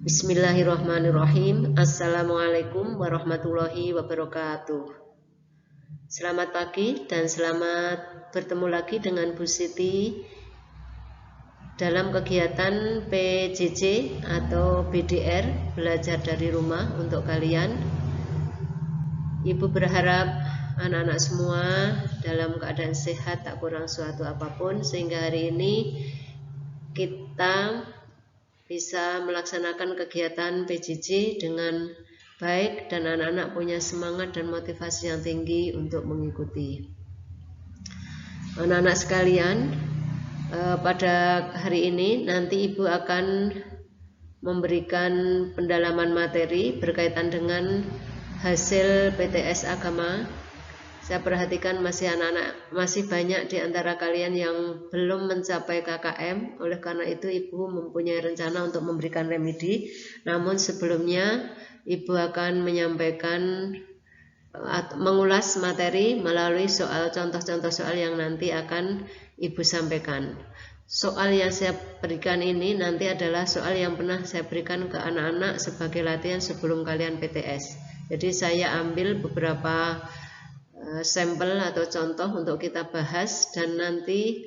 Bismillahirrahmanirrahim. Assalamualaikum warahmatullahi wabarakatuh. Selamat pagi dan selamat bertemu lagi dengan Bu Siti dalam kegiatan PJJ atau BDR, belajar dari rumah untuk kalian. Ibu berharap anak-anak semua dalam keadaan sehat, tak kurang suatu apapun, sehingga hari ini kita bisa melaksanakan kegiatan PJJ dengan baik dan anak-anak punya semangat dan motivasi yang tinggi untuk mengikuti. Anak-anak sekalian, pada hari ini nanti Ibu akan memberikan pendalaman materi berkaitan dengan hasil PTS agama. Saya perhatikan masih banyak di antara kalian yang belum mencapai KKM. Oleh karena itu Ibu mempunyai rencana untuk memberikan remedi. Namun sebelumnya Ibu akan mengulas materi melalui contoh-contoh soal yang nanti akan Ibu sampaikan. Soal yang saya berikan ini nanti adalah soal yang pernah saya berikan ke anak-anak sebagai latihan sebelum kalian PTS. Jadi saya ambil beberapa sampel atau contoh untuk kita bahas, dan nanti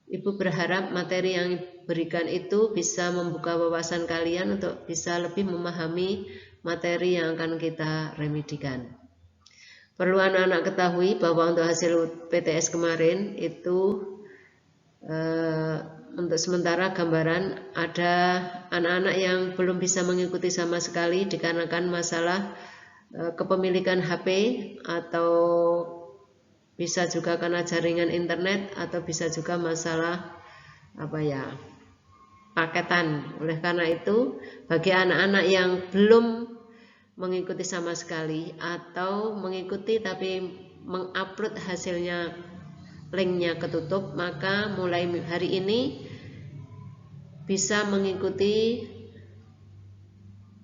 Ibu berharap materi yang diberikan itu bisa membuka wawasan kalian untuk bisa lebih memahami materi yang akan kita remedikan. Perlu anak-anak ketahui bahwa untuk hasil PTS kemarin itu untuk sementara gambaran ada anak-anak yang belum bisa mengikuti sama sekali dikarenakan masalah kepemilikan HP, atau bisa juga karena jaringan internet, atau bisa juga masalah paketan. Oleh karena itu bagi anak-anak yang belum mengikuti sama sekali atau mengikuti tapi mengupload hasilnya linknya ketutup, maka mulai hari ini bisa mengikuti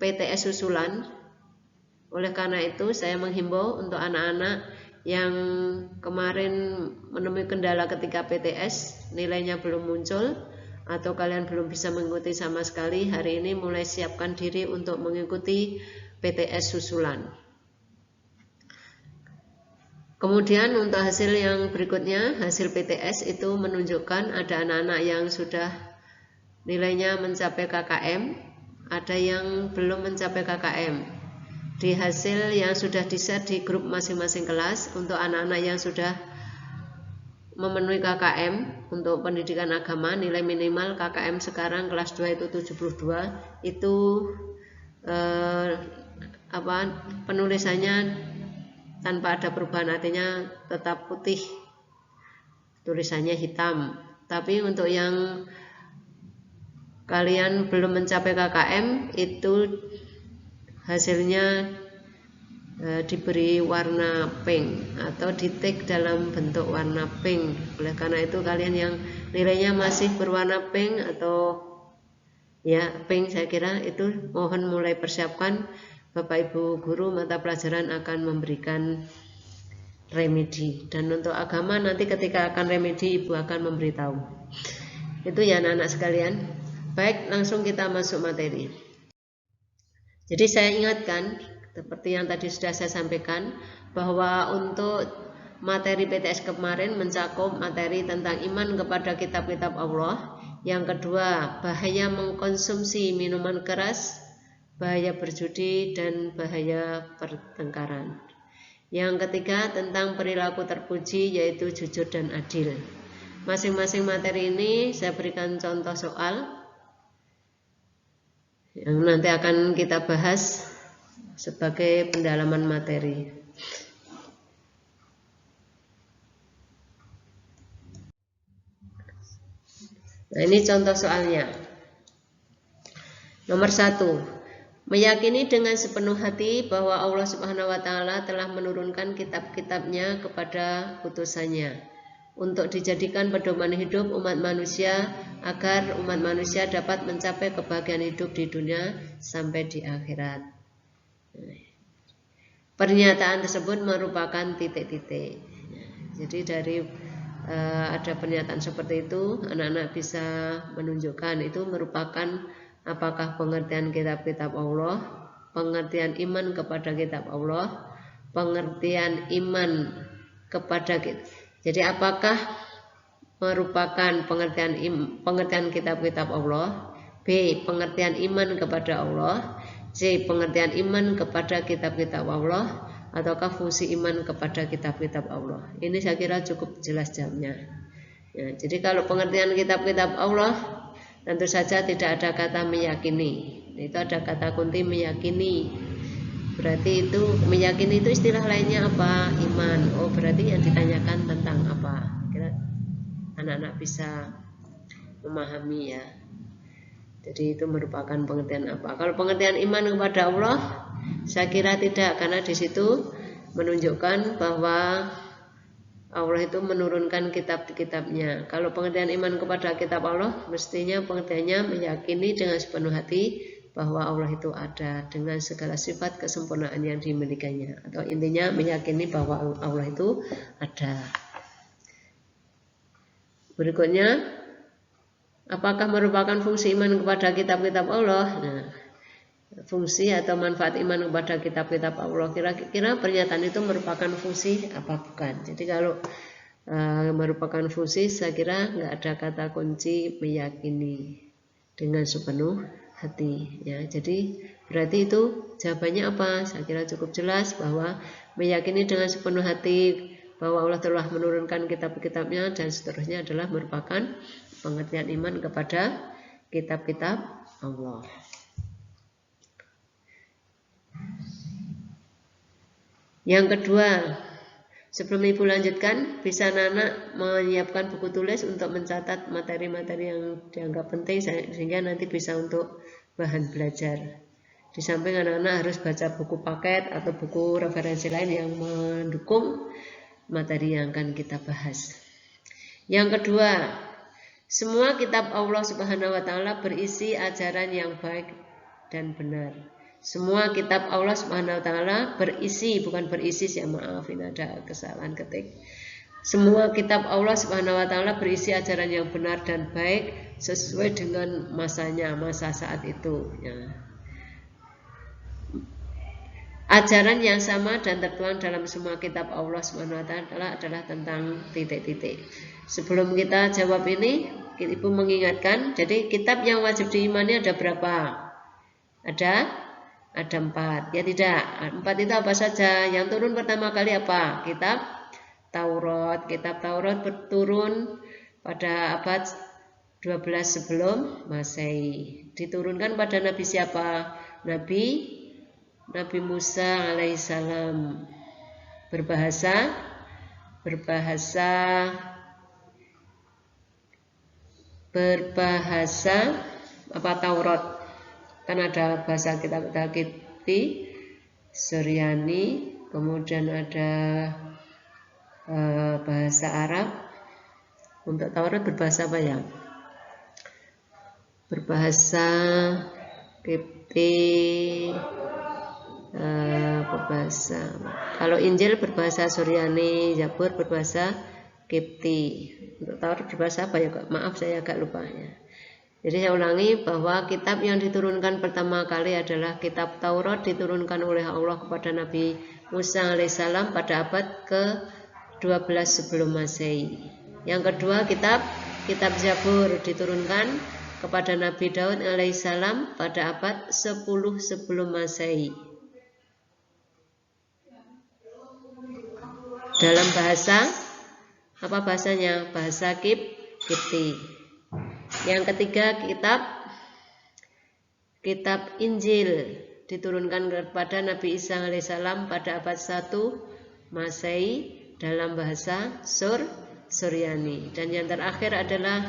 PTS susulan. Oleh karena itu saya menghimbau untuk anak-anak yang kemarin menemui kendala ketika PTS, nilainya belum muncul atau kalian belum bisa mengikuti sama sekali, hari ini mulai siapkan diri untuk mengikuti PTS susulan. Kemudian untuk hasil yang berikutnya, hasil PTS itu menunjukkan ada anak-anak yang sudah nilainya mencapai KKM, ada yang belum mencapai KKM. Di hasil yang sudah di-share di grup masing-masing kelas, untuk anak-anak yang sudah memenuhi KKM untuk pendidikan agama, nilai minimal KKM sekarang kelas 2 itu 72, itu penulisannya tanpa ada perubahan, artinya tetap putih, tulisannya hitam. Tapi untuk yang kalian belum mencapai KKM itu hasilnya diberi warna pink atau di-tag dalam bentuk warna pink. Oleh karena itu kalian yang nilainya masih berwarna pink atau pink, saya kira itu mohon mulai persiapkan. Bapak Ibu guru mata pelajaran akan memberikan remedi, dan untuk agama nanti ketika akan remedi Ibu akan memberitahu. Itu ya anak-anak sekalian. Baik, langsung kita masuk materi. Jadi saya ingatkan, seperti yang tadi sudah saya sampaikan, bahwa untuk materi PTS kemarin mencakup materi tentang iman kepada kitab-kitab Allah. Yang kedua, bahaya mengkonsumsi minuman keras, bahaya berjudi, dan bahaya pertengkaran. Yang ketiga, tentang perilaku terpuji, yaitu jujur dan adil. Masing-masing materi ini saya berikan contoh soal yang nanti akan kita bahas sebagai pendalaman materi. Nah, ini contoh soalnya. Nomor 1, meyakini dengan sepenuh hati bahwa Allah Subhanahu wa Ta'ala telah menurunkan kitab-kitabnya kepada utusannya untuk dijadikan pedoman hidup umat manusia, agar umat manusia dapat mencapai kebahagiaan hidup di dunia sampai di akhirat. Pernyataan tersebut merupakan titik-titik. Jadi dari ada pernyataan seperti itu, anak-anak bisa menunjukkan itu merupakan Apakah pengertian kitab-kitab Allah, pengertian iman kepada kitab Allah, pengertian iman kepada kita. Jadi apakah merupakan pengertian kitab-kitab Allah, B. pengertian iman kepada Allah, C. pengertian iman kepada kitab-kitab Allah, ataukah fungsi iman kepada kitab-kitab Allah. Ini saya kira cukup jelas jawabnya. Ya, jadi kalau pengertian kitab-kitab Allah, tentu saja tidak ada kata meyakini. Itu ada kata kunci meyakini. Berarti itu meyakini itu istilah lainnya apa? Iman. Oh, berarti yang ditanyakan tentang apa? Kira anak-anak bisa memahami ya. Jadi itu merupakan pengertian apa? Kalau pengertian iman kepada Allah, saya kira tidak, karena di situ menunjukkan bahwa Allah itu menurunkan kitab-kitabnya. Kalau pengertian iman kepada kitab Allah, mestinya pengertiannya meyakini dengan sepenuh hati bahwa Allah itu ada dengan segala sifat kesempurnaan yang dimilikinya. Atau intinya meyakini bahwa Allah itu ada. Berikutnya, apakah merupakan fungsi iman kepada kitab-kitab Allah? Nah, fungsi atau manfaat iman kepada kitab-kitab Allah, kira-kira pernyataan itu merupakan fungsi apa bukan? Jadi kalau merupakan fungsi, saya kira nggak ada kata kunci meyakini dengan sepenuh hati ya. Jadi berarti itu jawabannya apa? Saya kira cukup jelas bahwa meyakini dengan sepenuh hati bahwa Allah telah menurunkan kitab-kitabnya dan seterusnya adalah merupakan pengertian iman kepada kitab-kitab Allah. Yang kedua, sebelum Ibu lanjutkan, bisa anak-anak menyiapkan buku tulis untuk mencatat materi-materi yang dianggap penting sehingga nanti bisa untuk bahan belajar. Di samping anak-anak harus baca buku paket atau buku referensi lain yang mendukung materi yang akan kita bahas. Yang kedua, semua kitab Allah Subhanahu wa taala berisi ajaran yang baik dan benar. Semua kitab Allah Subhanahu wa taala berisi, bukan berisi, saya maaf ini ada kesalahan ketik. Semua kitab Allah Subhanahu wa taala berisi ajaran yang benar dan baik sesuai dengan masanya, masa saat itu ya. Ajaran yang sama dan tertuang dalam semua kitab Allah Subhanahu wa taala adalah tentang titik-titik. Sebelum kita jawab ini, Ibu mengingatkan, jadi kitab yang wajib diimani ada berapa? Ada 4. Ya tidak, 4 itu apa saja? Yang turun pertama kali apa? Kitab Taurat. Kitab Taurat turun pada abad 12 sebelum Masehi. Diturunkan pada Nabi siapa? Nabi Musa alaihissalam. Berbahasa apa Taurat? Kan ada bahasa kitab Kipti, Suryani, kemudian ada bahasa Arab. Untuk Taurat berbahasa apa ya? Berbahasa Kipti, berbahasa. Kalau Injil berbahasa Suryani, Zabur berbahasa Kipti. Untuk Taurat berbahasa apa ya? Maaf saya agak lupa ya. Jadi saya ulangi bahwa kitab yang diturunkan pertama kali adalah kitab Taurat, diturunkan oleh Allah kepada Nabi Musa alaihissalam pada abad ke-12 sebelum Masehi. Yang kedua kitab Zabur diturunkan kepada Nabi Daud alaihissalam pada abad 10 sebelum Masehi. Dalam bahasa apa bahasanya? Bahasa Kipti. Yang ketiga kitab Injil diturunkan kepada Nabi Isa alaihissalam pada abad 1 Masehi dalam bahasa Suryani. Dan yang terakhir adalah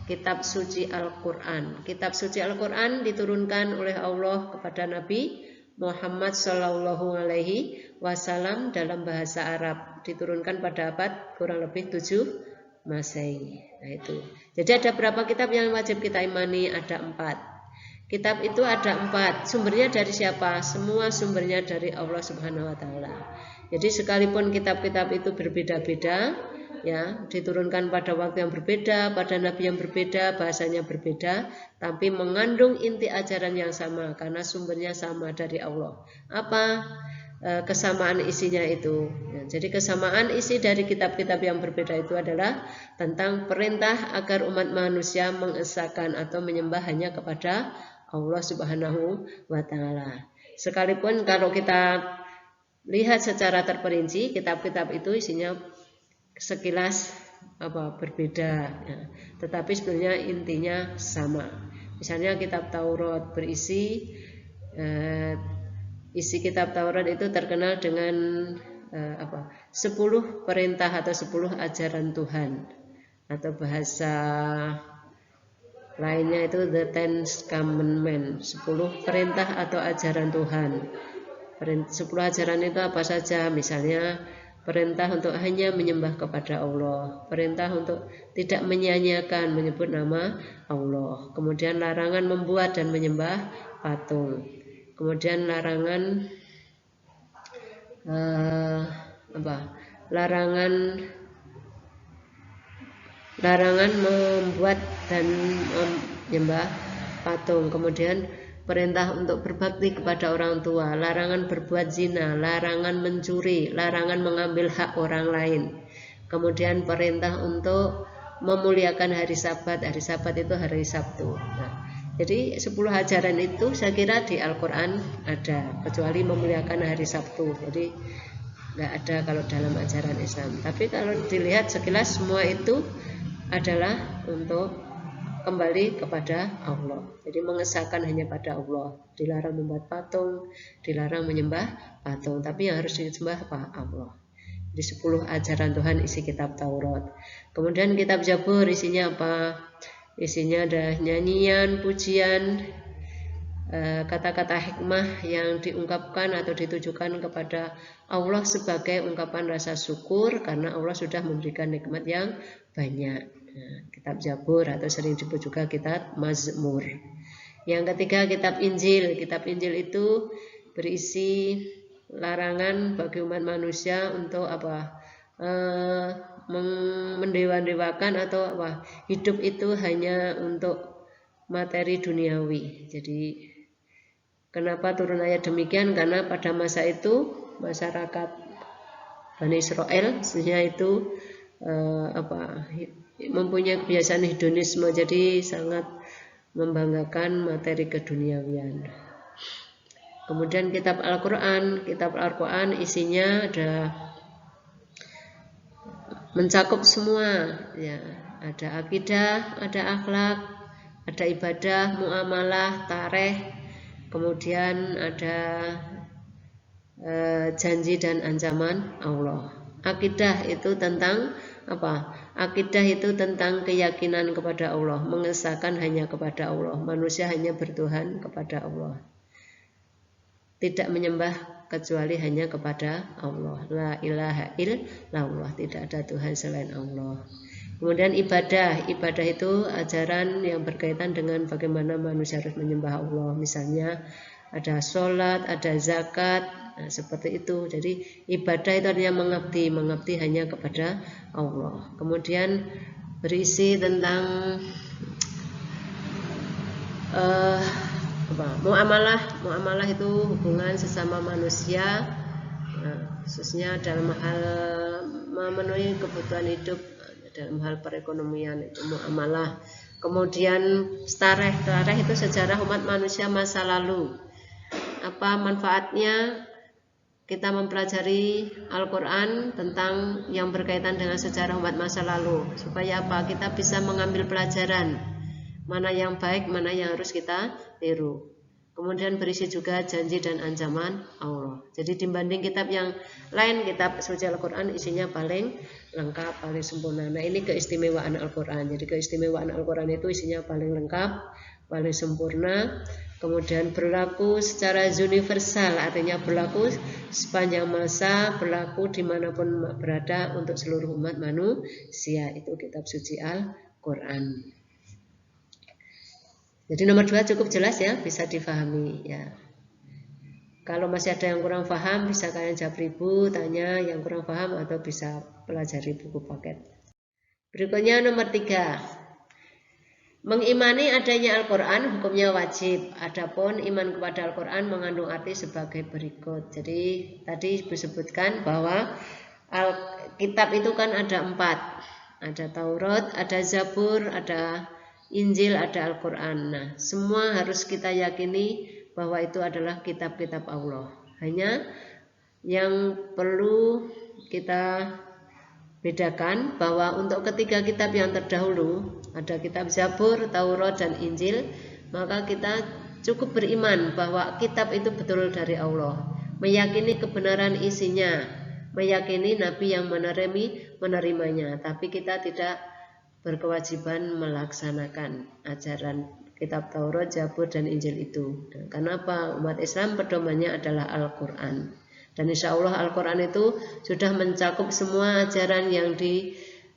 kitab suci Al-Quran. Kitab suci Al-Quran diturunkan oleh Allah kepada Nabi Muhammad Shallallahu Alaihi Wasallam dalam bahasa Arab. Diturunkan pada abad kurang lebih 7 Masehi. Nah itu. Jadi ada berapa kitab yang wajib kita imani? Ada 4. Kitab itu ada 4. Sumbernya dari siapa? Semua sumbernya dari Allah Subhanahu wa taala. Jadi sekalipun kitab-kitab itu berbeda-beda, ya, diturunkan pada waktu yang berbeda, pada nabi yang berbeda, bahasanya berbeda, tapi mengandung inti ajaran yang sama karena sumbernya sama dari Allah. Apa kesamaan isinya itu? Ya, jadi kesamaan isi dari kitab-kitab yang berbeda itu adalah tentang perintah agar umat manusia mengesahkan atau menyembah hanya kepada Allah Subhanahu wa taala. Sekalipun kalau kita lihat secara terperinci, kitab-kitab itu isinya sekilas berbeda, ya. Tetapi sebenarnya intinya sama. Misalnya kitab Taurat berisi isi kitab Taurat itu terkenal dengan 10 perintah atau 10 ajaran Tuhan, atau bahasa lainnya itu the Ten Commandments, 10 perintah atau ajaran Tuhan. 10 ajaran itu apa saja? Misalnya perintah untuk hanya menyembah kepada Allah, perintah untuk tidak menyia-nyiakan menyebut nama Allah, kemudian larangan membuat dan menyembah patung, kemudian larangan larangan membuat dan menyembah patung, kemudian perintah untuk berbakti kepada orang tua, larangan berbuat zina, larangan mencuri, larangan mengambil hak orang lain, kemudian perintah untuk memuliakan hari Sabat. Hari Sabat itu hari Sabtu. Nah, jadi 10 ajaran itu saya kira di Al-Quran ada, kecuali memuliakan hari Sabtu. Jadi nggak ada kalau dalam ajaran Islam. Tapi kalau dilihat sekilas semua itu adalah untuk kembali kepada Allah. Jadi mengesahkan hanya pada Allah. Dilarang membuat patung, dilarang menyembah patung, tapi yang harus disembah apa? Allah. Di 10 ajaran Tuhan isi kitab Taurat. Kemudian kitab Zabur isinya apa? Isinya ada nyanyian, pujian, kata-kata hikmah yang diungkapkan atau ditujukan kepada Allah sebagai ungkapan rasa syukur karena Allah sudah memberikan nikmat yang banyak. Nah, kitab Zabur atau sering disebut juga kitab Mazmur. Yang ketiga kitab Injil. Kitab Injil itu berisi larangan bagi umat manusia untuk mendewa-dewakan atau hidup itu hanya untuk materi duniawi. Jadi kenapa turun ayat demikian? Karena pada masa itu masyarakat Bani Israel khususnya itu mempunyai kebiasaan hedonisme, jadi sangat membanggakan materi keduniawian. Kemudian kitab Al-Quran. Kitab Al-Quran isinya ada mencakup semua, ya. Ada akidah, ada akhlak, ada ibadah, muamalah, tarikh, kemudian ada janji dan ancaman Allah. Akidah itu tentang apa? Akidah itu tentang keyakinan kepada Allah, mengesahkan hanya kepada Allah, manusia hanya bertuhan kepada Allah, tidak menyembah kecuali hanya kepada Allah. La ilaha illallah, tidak ada Tuhan selain Allah. Kemudian ibadah itu ajaran yang berkaitan dengan bagaimana manusia harus menyembah Allah. Misalnya ada sholat, ada zakat, nah, seperti itu. Jadi ibadah itu artinya mengabdi hanya kepada Allah. Kemudian berisi tentang muamalah itu hubungan sesama manusia, nah, khususnya dalam hal memenuhi kebutuhan hidup, dalam hal perekonomian itu muamalah. Kemudian tarikh itu sejarah umat manusia masa lalu. Apa manfaatnya kita mempelajari Al-Quran tentang yang berkaitan dengan sejarah umat masa lalu? Supaya apa? Kita bisa mengambil pelajaran mana yang baik, mana yang harus kita tiru. Kemudian berisi juga janji dan ancaman Allah. Jadi dibanding kitab yang lain, kitab suci Al-Quran isinya paling lengkap, paling sempurna. Nah, ini keistimewaan Al-Quran. Jadi keistimewaan Al-Quran itu isinya paling lengkap, paling sempurna. Kemudian berlaku secara universal, artinya berlaku sepanjang masa, berlaku dimanapun berada untuk seluruh umat manusia. Itu kitab suci Al-Quran. Jadi nomor 2 cukup jelas ya, bisa difahami ya. Kalau masih ada yang kurang paham, bisa kalian japri Bu, tanya yang kurang paham, atau bisa pelajari buku paket. Berikutnya nomor 3. Mengimani adanya Al-Quran hukumnya wajib. Adapun iman kepada Al-Quran mengandung arti sebagai berikut. Jadi tadi disebutkan bahwa kitab itu kan ada 4. Ada Taurat, ada Zabur, ada Injil, ada Al-Quran. Nah, semua harus kita yakini bahwa itu adalah kitab-kitab Allah. Hanya yang perlu kita bedakan bahwa untuk ketiga kitab yang terdahulu, ada kitab Zabur, Taurat, dan Injil, maka kita cukup beriman bahwa kitab itu betul dari Allah, meyakini kebenaran isinya, meyakini Nabi yang menerimanya, tapi kita tidak berkewajiban melaksanakan ajaran kitab Taurat, Zabur, dan Injil itu. Kenapa? Umat Islam pedomannya adalah Al-Quran. Dan insya Allah Al-Quran itu sudah mencakup semua ajaran yang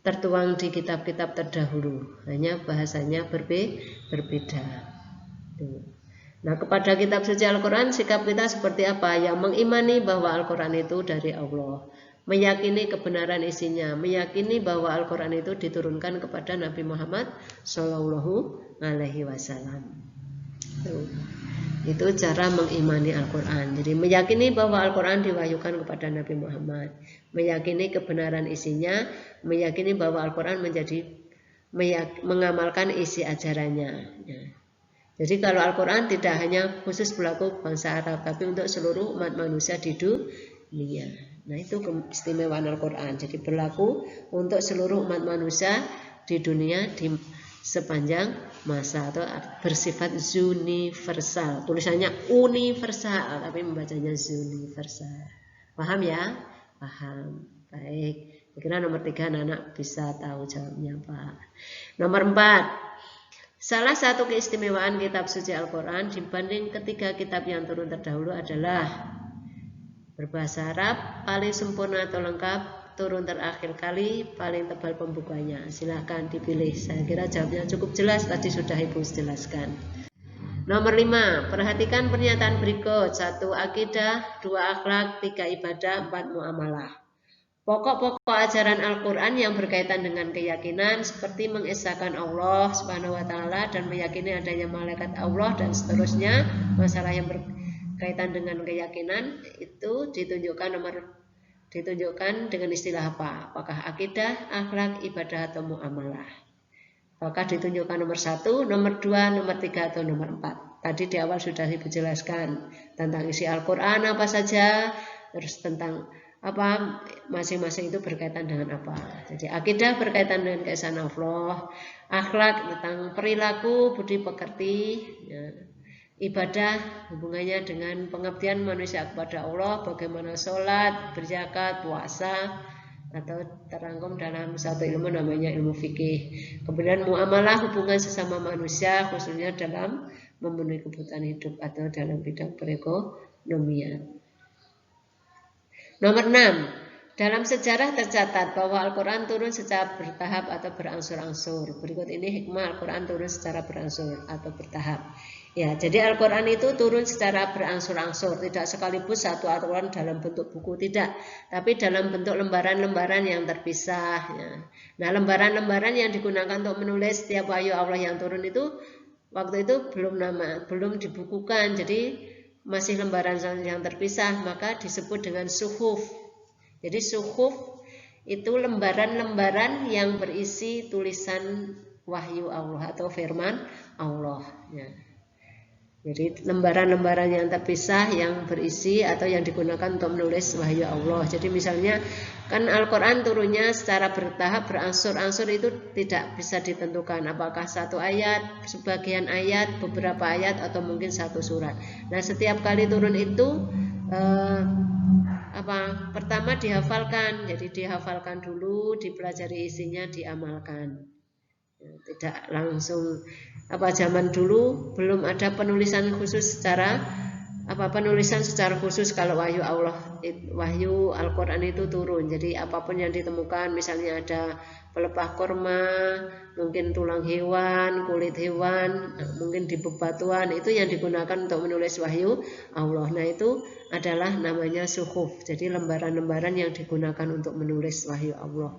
tertuang di kitab-kitab terdahulu. Hanya bahasanya berbeda. Nah, kepada kitab suci Al-Quran sikap kita seperti apa? Yang mengimani bahwa Al-Quran itu dari Allah, meyakini kebenaran isinya, meyakini bahwa Al-Quran itu diturunkan kepada Nabi Muhammad Shallallahu Alaihi Wasallam. Itu cara mengimani Al-Quran. Jadi meyakini bahwa Al-Quran diwahyukan kepada Nabi Muhammad, meyakini kebenaran isinya, meyakini bahwa Al-Quran mengamalkan isi ajarannya. Jadi kalau Al-Quran tidak hanya khusus berlaku bangsa Arab, tapi untuk seluruh umat manusia di dunia. Nah, itu keistimewaan Al-Quran. Jadi berlaku untuk seluruh umat manusia di dunia di sepanjang masa, atau bersifat universal. Tulisannya universal tapi membacanya universal. Paham ya? Paham. Baik. Kira nomor 3 anak bisa tahu jawabnya, Pak. Nomor 4. Salah satu keistimewaan kitab suci Al-Quran dibanding ketiga kitab yang turun terdahulu adalah berbahasa Arab, paling sempurna atau lengkap, turun terakhir kali, paling tebal pembukanya. Silahkan dipilih. Saya kira jawabnya cukup jelas, tadi sudah Ibu jelaskan. Nomor 5. Perhatikan pernyataan berikut. 1. Akidah, 2. Akhlak, 3. Ibadah, 4. Muamalah. Pokok-pokok ajaran Al-Quran yang berkaitan dengan keyakinan seperti mengesahkan Allah Subhanahu wa Ta'ala dan meyakini adanya malaikat Allah dan seterusnya, masalah yang berkaitan dengan keyakinan itu ditunjukkan dengan istilah apa? Apakah akidah, akhlak, ibadah, atau muamalah? Apakah ditunjukkan nomor 1, nomor 2, nomor 3, atau nomor 4? Tadi di awal sudah Ibu jelaskan tentang isi Al-Quran apa saja, terus tentang apa masing-masing itu berkaitan dengan apa. Jadi akidah berkaitan dengan keesaan Allah, akhlak tentang perilaku, budi pekerti, ya. Ibadah hubungannya dengan pengabdian manusia kepada Allah, bagaimana sholat, berzakat, puasa, atau terangkum dalam satu ilmu namanya ilmu fikih. Kemudian muamalah, hubungan sesama manusia khususnya dalam memenuhi kebutuhan hidup atau dalam bidang perekonomian. Nomor 6. Dalam sejarah tercatat bahwa Al-Quran turun secara bertahap atau berangsur-angsur. Berikut ini hikmah Al-Quran turun secara berangsur atau bertahap. Ya, jadi Al-Quran itu turun secara berangsur-angsur, tidak sekaligus satu Al-Quran dalam bentuk buku, tidak, tapi dalam bentuk lembaran-lembaran yang terpisah. Ya. Nah, lembaran-lembaran yang digunakan untuk menulis setiap wahyu Allah yang turun itu waktu itu belum dibukukan, jadi masih lembaran yang terpisah, maka disebut dengan suhuf. Jadi suhuf itu lembaran-lembaran yang berisi tulisan wahyu Allah atau firman Allah. Ya. Jadi lembaran-lembaran yang terpisah yang berisi atau yang digunakan untuk menulis wahyu Allah. Jadi misalnya kan Al-Quran turunnya secara bertahap, berangsur-angsur, itu tidak bisa ditentukan apakah satu ayat, sebagian ayat, beberapa ayat, atau mungkin satu surat. Nah, setiap kali turun itu pertama dihafalkan. Jadi dihafalkan dulu, dipelajari isinya, diamalkan. Tidak langsung zaman dulu belum ada penulisan khusus secara penulisan secara khusus kalau wahyu Allah, wahyu Al-Quran itu turun. Jadi apapun yang ditemukan, misalnya ada pelepah korma, mungkin tulang hewan, kulit hewan, mungkin di bebatuan, itu yang digunakan untuk menulis wahyu Allah. Nah itu adalah namanya suhuf. Jadi lembaran-lembaran yang digunakan untuk menulis wahyu Allah.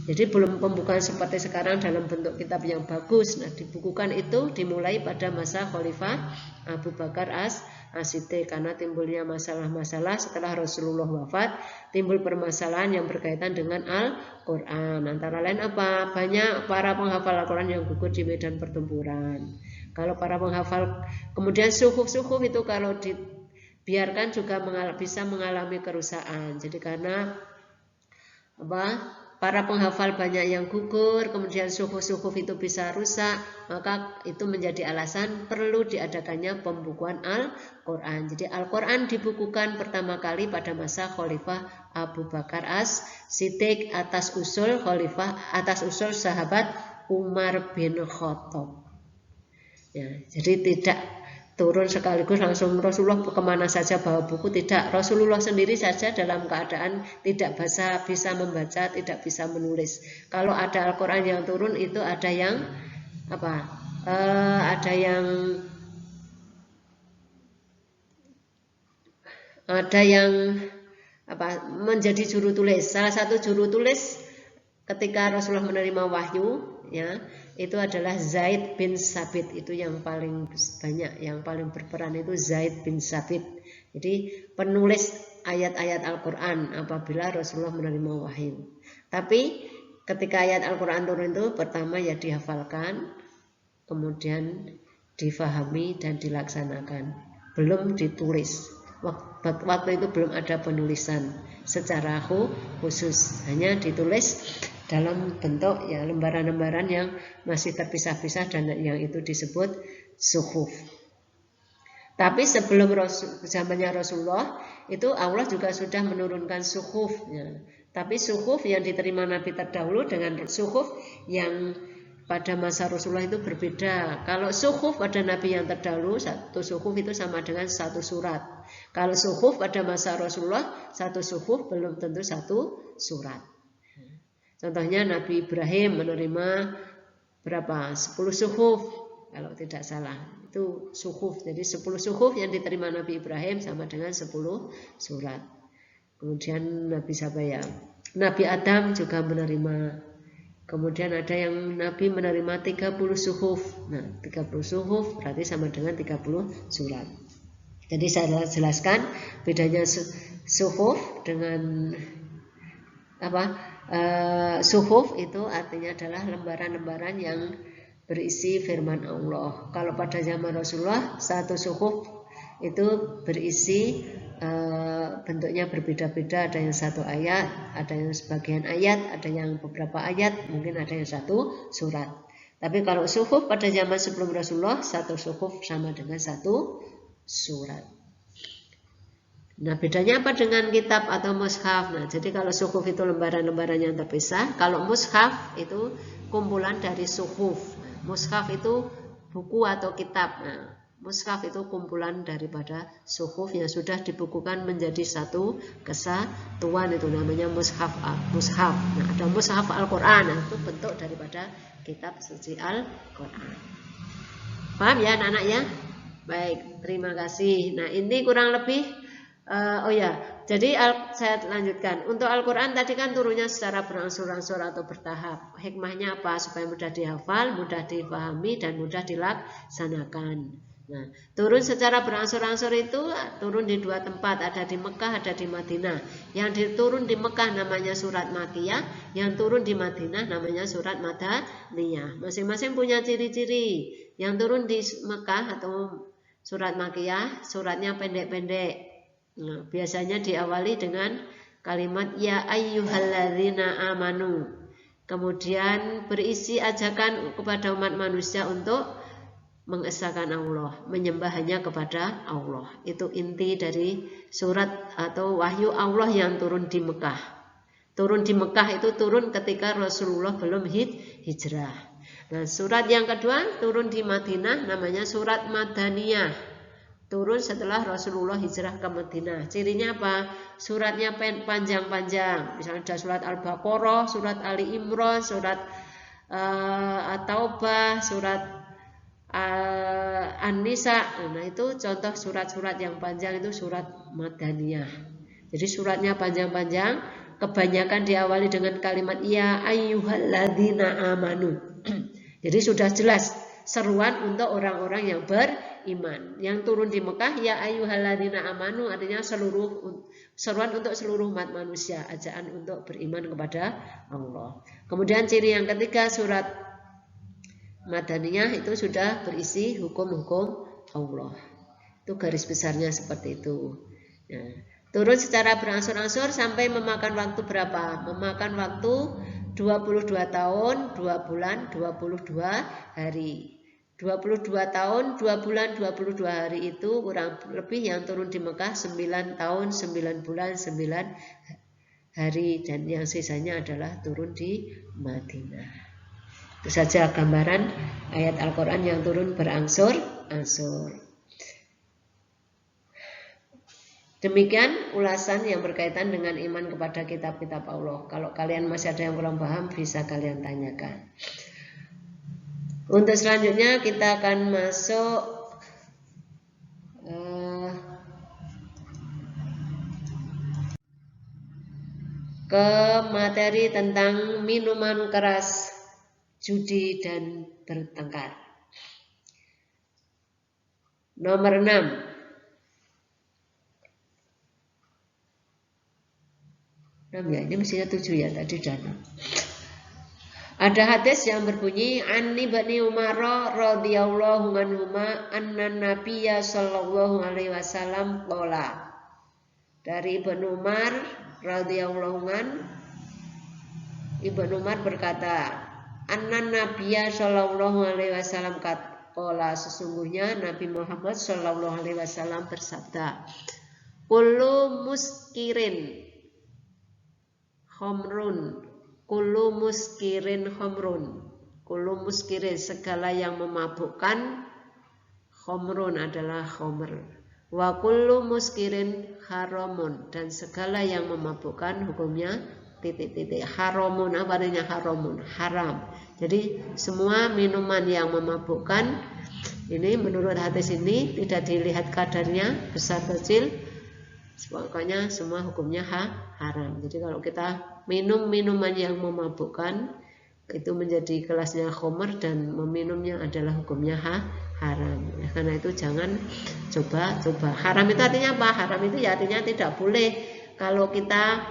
Jadi belum pembukaan seperti sekarang dalam bentuk kitab yang bagus. Nah, dibukukan itu dimulai pada masa Khalifah Abu Bakar As-Siddiq, karena timbulnya masalah-masalah setelah Rasulullah wafat, timbul permasalahan yang berkaitan dengan Al-Quran. Antara lain apa? Banyak para penghafal Al-Quran yang gugur di medan pertempuran. Kalau para penghafal, kemudian suhuf-suhuf itu kalau dibiarkan juga bisa mengalami kerusakan. Jadi karena para penghafal banyak yang gugur, kemudian suhuf-suhuf itu bisa rusak, maka itu menjadi alasan perlu diadakannya pembukuan Al-Quran. Jadi Al-Quran dibukukan pertama kali pada masa Khalifah Abu Bakar As-Siddiq atas usul sahabat Umar bin Khattab. Ya, jadi tidak turun sekaligus langsung Rasulullah kemana saja bawa buku, tidak. Rasulullah sendiri saja dalam keadaan tidak bisa membaca, tidak bisa menulis. Kalau ada Al-Quran yang turun itu ada yang menjadi juru tulis. Salah satu juru tulis ketika Rasulullah menerima wahyu, ya, itu adalah Zaid bin Sabit. Itu yang paling banyak, yang paling berperan itu Zaid bin Sabit. Jadi penulis ayat-ayat Al-Quran apabila Rasulullah menerima wahyu. Tapi ketika ayat Al-Quran turun itu pertama ya dihafalkan, kemudian difahami dan dilaksanakan, belum ditulis. Waktu itu belum ada penulisan secara khusus, hanya ditulis dalam bentuk ya lembaran-lembaran yang masih terpisah-pisah, dan yang itu disebut suhuf. Tapi sebelum zamannya Rasulullah itu Allah juga sudah menurunkan suhuf, ya. Tapi suhuf yang diterima Nabi terdahulu dengan suhuf yang pada masa Rasulullah itu berbeda. Kalau suhuf pada Nabi yang terdahulu, satu suhuf itu sama dengan satu surat. Kalau suhuf pada masa Rasulullah, satu suhuf belum tentu satu surat. Contohnya Nabi Ibrahim menerima berapa? 10 suhuf kalau tidak salah. Itu suhuf. Jadi 10 suhuf yang diterima Nabi Ibrahim sama dengan 10 surat. Kemudian Nabi Adam juga menerima. Kemudian ada yang Nabi menerima 30 suhuf. Nah, 30 suhuf berarti sama dengan 30 surat. Jadi saya jelaskan bedanya suhuf dengan suhuf itu artinya adalah lembaran-lembaran yang berisi firman Allah. Kalau pada zaman Rasulullah, satu suhuf itu berisi bentuknya berbeda-beda. Ada yang satu ayat, ada yang sebagian ayat, ada yang beberapa ayat, mungkin ada yang satu surat. Tapi kalau suhuf pada zaman sebelum Rasulullah, satu suhuf sama dengan satu surat. Nah, bedanya apa dengan kitab atau mushaf? Nah, jadi kalau suhuf itu lembaran-lembaran yang terpisah, kalau mushaf itu kumpulan dari suhuf. Mushaf itu buku atau kitab. Nah, mushaf itu kumpulan daripada suhuf yang sudah dibukukan menjadi satu kesatuan, itu namanya mushaf. Nah, ada mushaf Al-Quran, nah, itu bentuk daripada kitab suci Al-Quran. Paham ya anak-anak ya? Baik, terima kasih. Nah, ini kurang lebih jadi saya lanjutkan. Untuk Al-Quran tadi kan turunnya secara berangsur-angsur atau bertahap. Hikmahnya apa? Supaya mudah dihafal, mudah dipahami, dan mudah dilaksanakan. Nah, turun secara berangsur-angsur itu turun di 2 tempat, ada di Mekah, ada di Madinah. Yang turun di Mekah namanya surat Makiyah, yang turun di Madinah namanya surat Madaniyah. Masing-masing punya ciri-ciri. Yang turun di Mekah atau surat Makiyah, suratnya pendek-pendek. Nah, biasanya diawali dengan kalimat ya ayyuhalladzina amanu. Kemudian berisi ajakan kepada umat manusia untuk mengesahkan Allah, menyembah hanya kepada Allah. Itu inti dari surat atau wahyu Allah yang turun di Mekah. Turun di Mekah itu turun ketika Rasulullah belum hijrah. Nah, surat yang kedua turun di Madinah namanya surat Madaniyah. turun setelah Rasulullah hijrah ke Madinah. Cirinya apa? Suratnya panjang-panjang. Misalnya ada surat Al-Baqarah, surat Ali Imran, surat At-Taubah, surat An-Nisa. Nah, itu contoh surat-surat yang panjang, itu surat Madaniyah. Jadi suratnya panjang-panjang, kebanyakan diawali dengan kalimat ya ayyuhalladzina amanu. Jadi sudah jelas seruan untuk orang-orang yang beriman. Yang turun di Mekah ya ayyuhalladzina amanu artinya seruan untuk seluruh umat manusia, ajaan untuk beriman kepada Allah. Kemudian ciri yang ketiga, surat Madaniyah itu sudah berisi hukum-hukum Allah. Itu garis besarnya seperti itu. Nah, turun secara berangsur-angsur sampai memakan waktu berapa? Memakan waktu 22 tahun, 2 bulan, 22 hari. 22 tahun, 2 bulan, 22 hari itu kurang lebih yang turun di Mekah 9 tahun, 9 bulan, 9 hari. Dan yang sisanya adalah turun di Madinah. Itu saja gambaran ayat Al-Quran yang turun berangsur-angsur. Demikian ulasan yang berkaitan dengan iman kepada kitab-kitab Allah. Kalau kalian masih ada yang kurang paham, bisa kalian tanyakan. Untuk selanjutnya kita akan masuk ke materi tentang minuman keras, judi dan bertengkar. Nomor 6. Ya, ini mestinya 7 ya, tadi sudah 6. Ada hadis yang berbunyi An Ibnu Umar radhiyallahu anhuma anna Nabiyya sallallahu alaihi wasallam qala. Dari Ibnu Umar radhiyallahu an, Ibnu Umar berkata, anna Nabiyya sallallahu alaihi wasallam qala, sesungguhnya Nabi Muhammad sallallahu alaihi wasallam bersabda, kullu muskirin khamrun, kullu muskirin khamrun, kullu muskirin segala yang memabukkan, khamrun adalah khamr, wa kullu muskirin haramun, dan segala yang memabukkan hukumnya titik-titik. Haramun apa artinya haramun? Haram. Jadi semua minuman yang memabukkan ini menurut hadis ini tidak dilihat kadarnya besar kecil, pokoknya semua hukumnya haram. Jadi kalau kita minum minuman yang memabukkan itu menjadi kelasnya khamr dan meminumnya adalah hukumnya haram. Ya, karena itu jangan coba-coba. Haram itu artinya apa? Haram itu ya artinya tidak boleh. Kalau kita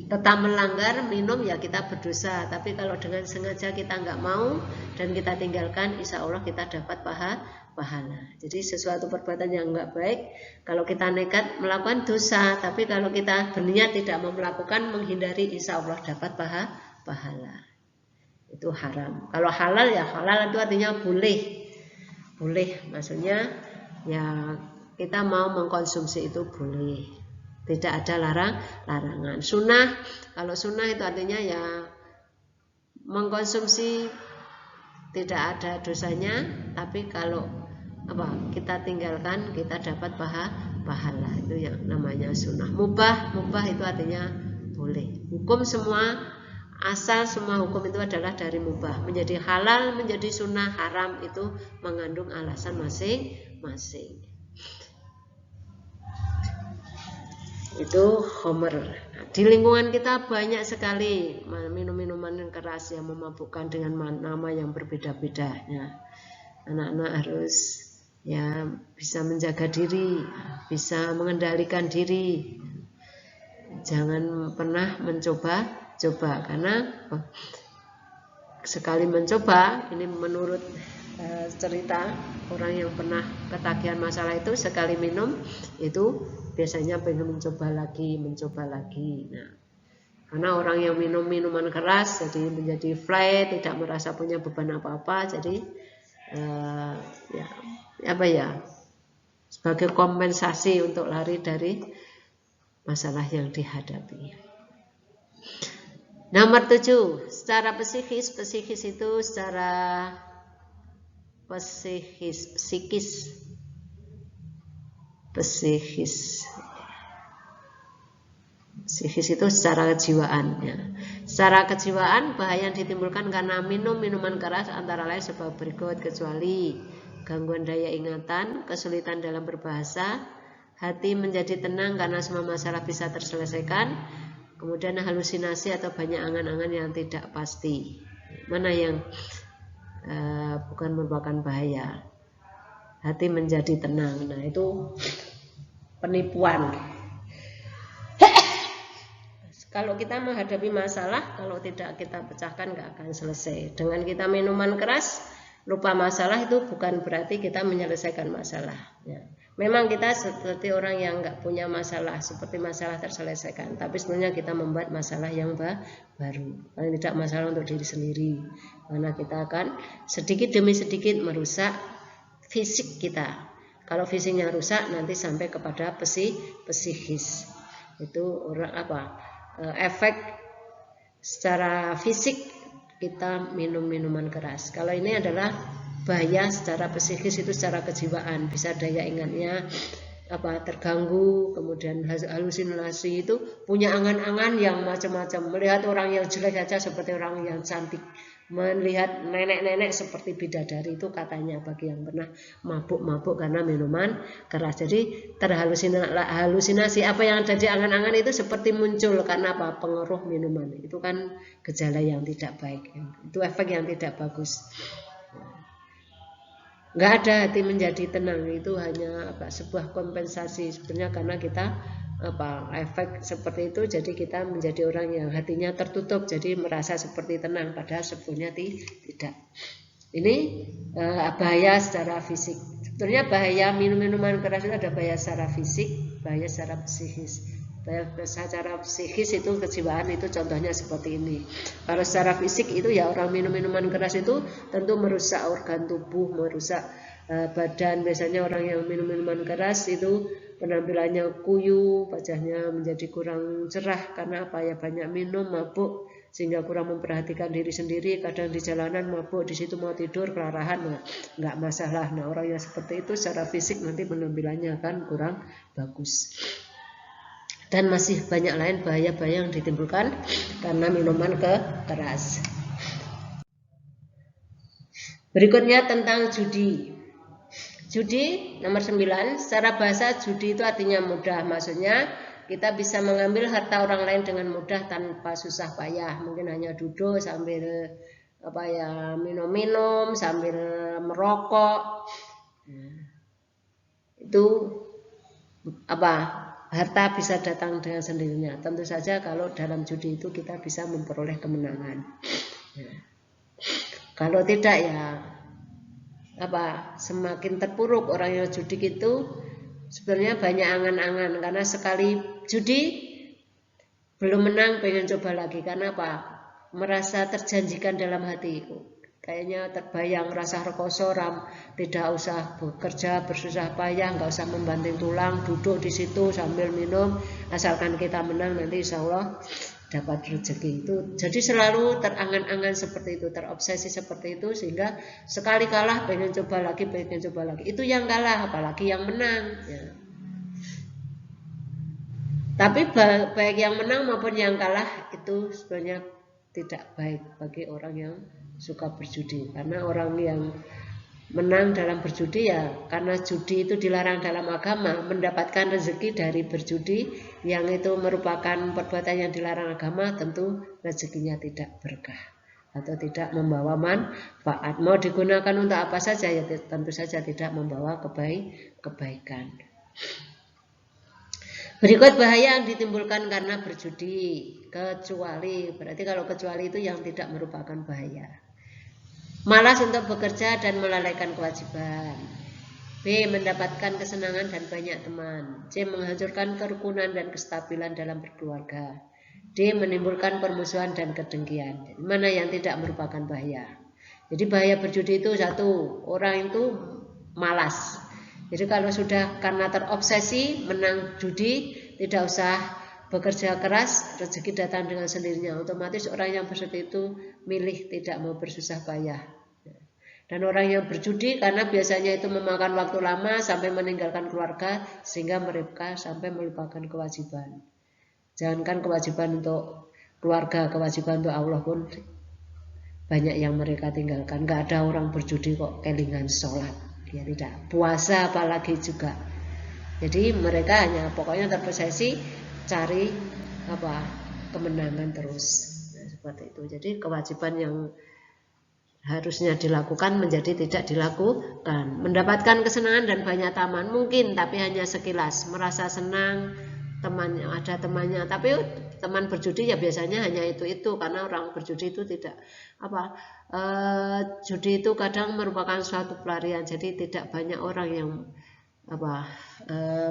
tetap melanggar minum ya kita berdosa. Tapi kalau dengan sengaja kita nggak mau dan kita tinggalkan, insya Allah kita dapat pahala. Jadi sesuatu perbuatan yang nggak baik, kalau kita nekat melakukan dosa. Tapi kalau kita berniat tidak mau melakukan, menghindari, insya Allah dapat pahala. Itu haram. Kalau halal ya halal itu artinya boleh. Boleh maksudnya ya kita mau mengkonsumsi itu boleh. Tidak ada larangan. Sunnah, kalau sunnah itu artinya ya mengkonsumsi tidak ada dosanya, tapi kalau kita tinggalkan kita dapat pahala. Itu yang namanya sunnah. Mubah itu artinya boleh. Hukum semua, asal semua hukum itu adalah dari mubah. Menjadi halal, menjadi sunnah, haram itu mengandung alasan masing-masing. Itu khamr. Di lingkungan kita banyak sekali minum-minuman yang keras yang memabukkan dengan nama yang berbeda-beda. Ya. Anak-anak harus ya bisa menjaga diri, bisa mengendalikan diri. Jangan pernah mencoba-coba, karena sekali mencoba, ini menurut cerita orang yang pernah ketagihan masalah itu, sekali minum itu biasanya pengen mencoba lagi. Nah, karena orang yang minum minuman keras jadi menjadi flat, tidak merasa punya beban apa-apa, jadi sebagai kompensasi untuk lari dari masalah yang dihadapi. Nomor 7, secara psikis itu secara psikis. psikis. Psikis itu secara kejiwaan ya. Secara kejiwaan bahaya yang ditimbulkan karena minum minuman keras antara lain sebab berikut, kecuali gangguan daya ingatan, kesulitan dalam berbahasa, hati menjadi tenang karena semua masalah bisa terselesaikan, kemudian halusinasi atau banyak angan-angan yang tidak pasti. Mana yang bukan merupakan bahaya? Hati menjadi tenang. Nah, itu penipuan. Kalau kita menghadapi masalah, kalau tidak kita pecahkan nggak akan selesai. Dengan kita minuman keras, lupa masalah, itu bukan berarti kita menyelesaikan masalah. Ya. Memang kita seperti orang yang nggak punya masalah, seperti masalah terselesaikan. Tapi sebenarnya kita membuat masalah yang baru. Paling tidak masalah untuk diri sendiri. Karena kita akan sedikit demi sedikit merusak fisik kita. Kalau fisiknya rusak, nanti sampai kepada psikis. Itu orang efek secara fisik kita minum minuman keras. Kalau ini adalah bahaya secara psikis, itu secara kejiwaan, bisa daya ingatnya terganggu, kemudian halusinasi, itu punya angan-angan yang macam-macam, melihat orang yang jelek saja seperti orang yang cantik, melihat nenek-nenek seperti bidadari, itu katanya bagi yang pernah mabuk-mabuk karena minuman keras. Jadi terhalusinasi, apa yang ada di angan-angan itu seperti muncul karena pengaruh minuman. Itu kan gejala yang tidak baik, itu efek yang tidak bagus. Nggak ada hati menjadi tenang, itu hanya sebuah kompensasi sebenarnya, karena kita efek seperti itu, jadi kita menjadi orang yang hatinya tertutup, jadi merasa seperti tenang, padahal sebetulnya tidak. Ini bahaya secara fisik. Sebetulnya bahaya minum-minuman keras itu ada bahaya secara fisik, bahaya secara psikis. Secara psikis itu kejiwaan, itu contohnya seperti ini. Kalau secara fisik itu ya orang minum minuman keras itu tentu merusak organ tubuh, merusak badan. Biasanya orang yang minum minuman keras itu penampilannya kuyu, wajahnya menjadi kurang cerah karena banyak minum, mabuk, sehingga kurang memperhatikan diri sendiri. Kadang di jalanan mabuk, di situ mau tidur kelarahan, nggak masalah. Nah, orang yang seperti itu secara fisik nanti penampilannya akan kurang bagus. Dan masih banyak lain bahaya-bahaya yang ditimbulkan karena minuman keras. Berikutnya tentang judi. Judi nomor 9, secara bahasa judi itu artinya mudah. Maksudnya kita bisa mengambil harta orang lain dengan mudah tanpa susah payah. Mungkin hanya duduk sambil minum-minum, sambil merokok. Itu harta bisa datang dengan sendirinya. Tentu saja kalau dalam judi itu kita bisa memperoleh kemenangan. Kalau tidak ya semakin terpuruk orang yang judi itu. Sebenarnya banyak angan-angan, karena sekali judi belum menang pengen coba lagi, karena merasa terjanjikan dalam hati, kayaknya terbayang rasa rekoso, tidak usah bekerja bersusah payah, nggak usah membanting tulang, duduk di situ sambil minum, asalkan kita menang nanti insya Allah dapat rezeki. Itu jadi selalu terangan-angan seperti itu, terobsesi seperti itu, sehingga sekali kalah pengen coba lagi. Itu yang kalah, apalagi yang menang ya. Tapi baik yang menang maupun yang kalah itu sebenarnya tidak baik bagi orang yang suka berjudi, karena orang yang menang dalam berjudi ya karena judi itu dilarang dalam agama, mendapatkan rezeki dari berjudi yang itu merupakan perbuatan yang dilarang agama, tentu rezekinya tidak berkah atau tidak membawa manfaat. Mau digunakan untuk apa saja ya tentu saja tidak membawa kebaikan. Berikut bahaya yang ditimbulkan karena berjudi. Kecuali, berarti kalau kecuali itu yang tidak merupakan bahaya. Malas untuk bekerja dan melalaikan kewajiban. B. Mendapatkan kesenangan dan banyak teman. C. Menghancurkan kerukunan dan kestabilan dalam berkeluarga. D. Menimbulkan permusuhan dan kedengkian. Mana yang tidak merupakan bahaya? Jadi bahaya berjudi itu satu, orang itu malas. Jadi kalau sudah karena terobsesi menang judi, tidak usah bekerja keras, rezeki datang dengan sendirinya. Otomatis orang yang seperti itu milih tidak mau bersusah payah. Dan orang yang berjudi karena biasanya itu memakan waktu lama sampai meninggalkan keluarga sehingga mereka sampai melupakan kewajiban. Jangankan kewajiban untuk keluarga, kewajiban untuk Allah pun banyak yang mereka tinggalkan. Gak ada orang berjudi kok kelingan sholat, ya tidak. Puasa apalagi juga. Jadi mereka hanya pokoknya terposesi cari kemenangan terus. Nah, seperti itu. Jadi kewajiban yang harusnya dilakukan menjadi tidak dilakukan. Mendapatkan kesenangan dan banyak taman mungkin, tapi hanya sekilas. Merasa senang temannya, ada temannya, tapi teman berjudi ya biasanya hanya itu karena orang berjudi itu tidak judi itu kadang merupakan suatu pelarian. Jadi tidak banyak orang yang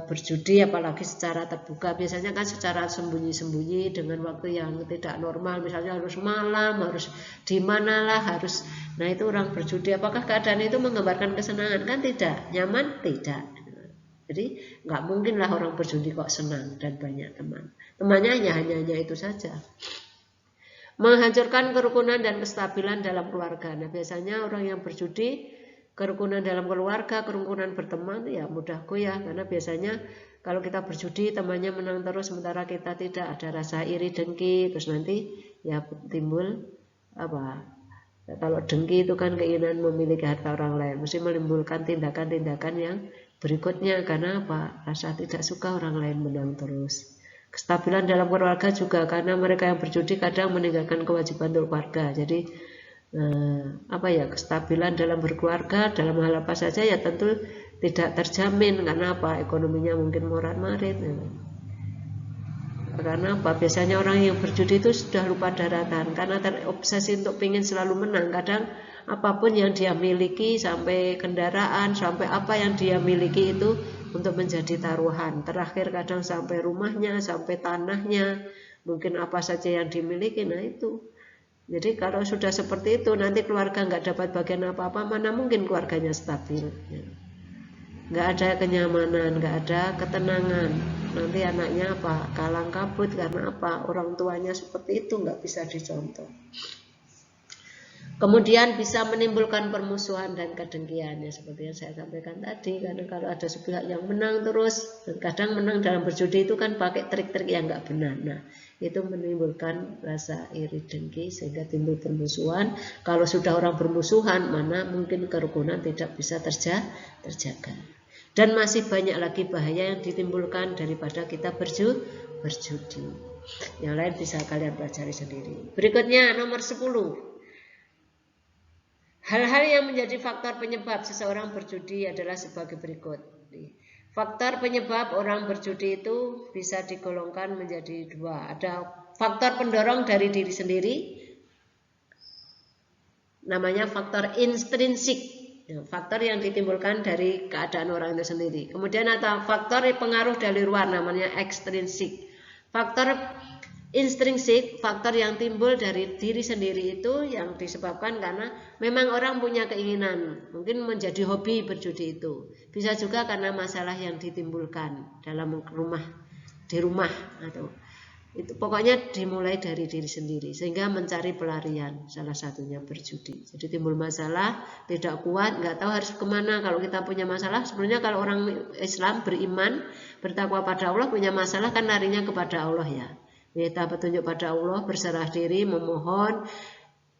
berjudi apalagi secara terbuka. Biasanya kan secara sembunyi-sembunyi dengan waktu yang tidak normal, misalnya harus malam, harus di manalah, harus. Nah, itu orang berjudi. Apakah keadaan itu menggambarkan kesenangan? Kan tidak. Nyaman? Tidak. Jadi nggak mungkin lah orang berjudi kok senang dan banyak teman. Temannya hanya itu saja. Menghancurkan kerukunan dan kestabilan dalam keluarga. Nah, biasanya orang yang berjudi, kerukunan dalam keluarga, kerukunan berteman ya mudah goyah, karena biasanya kalau kita berjudi temannya menang terus sementara kita tidak, ada rasa iri dengki, terus nanti ya timbul kalau dengki itu kan keinginan memiliki harta orang lain, mesti menimbulkan tindakan-tindakan yang berikutnya karena rasa tidak suka orang lain menang terus. Kestabilan dalam keluarga juga karena mereka yang berjudi kadang meninggalkan kewajiban untuk keluarga. Jadi kestabilan dalam berkeluarga dalam hal apa saja ya tentu tidak terjamin karena ekonominya mungkin morat-marit karena biasanya orang yang berjudi itu sudah lupa daratan karena terobsesi untuk ingin selalu menang. Kadang apapun yang dia miliki, sampai kendaraan, sampai apa yang dia miliki itu untuk menjadi taruhan. Terakhir kadang sampai rumahnya, sampai tanahnya, mungkin apa saja yang dimiliki. Nah itu. Jadi kalau sudah seperti itu nanti keluarga nggak dapat bagian apa-apa, mana mungkin keluarganya stabil. Nggak ada kenyamanan, nggak ada ketenangan. Nanti anaknya kalang kabut karena orang tuanya seperti itu, nggak bisa dicontoh. Kemudian bisa menimbulkan permusuhan dan kedengkian, ya seperti yang saya sampaikan tadi. Karena kalau ada sepihak yang menang terus, dan kadang menang dalam berjudi itu kan pakai trik-trik yang nggak benar. Nah, itu menimbulkan rasa iri dengki sehingga timbul permusuhan. Kalau sudah orang bermusuhan, mana mungkin kerukunan tidak bisa terjaga. Dan masih banyak lagi bahaya yang ditimbulkan daripada kita berjudi. Yang lain bisa kalian pelajari sendiri. Berikutnya nomor 10. Hal-hal yang menjadi faktor penyebab seseorang berjudi adalah sebagai berikut. Faktor penyebab orang berjudi itu bisa digolongkan menjadi 2. Ada faktor pendorong dari diri sendiri, namanya faktor intrinsik, faktor yang ditimbulkan dari keadaan orang itu sendiri. Kemudian ada faktor pengaruh dari luar, namanya ekstrinsik. Faktor intrinsik, faktor yang timbul dari diri sendiri itu yang disebabkan karena memang orang punya keinginan, mungkin menjadi hobi berjudi itu. Bisa juga karena masalah yang ditimbulkan dalam di rumah atau itu pokoknya dimulai dari diri sendiri sehingga mencari pelarian, salah satunya berjudi. Jadi timbul masalah, tidak kuat, nggak tahu harus kemana. Kalau kita punya masalah, sebenarnya kalau orang Islam beriman, bertakwa pada Allah, punya masalah kan larinya kepada Allah ya. Minta petunjuk pada Allah, berserah diri, memohon,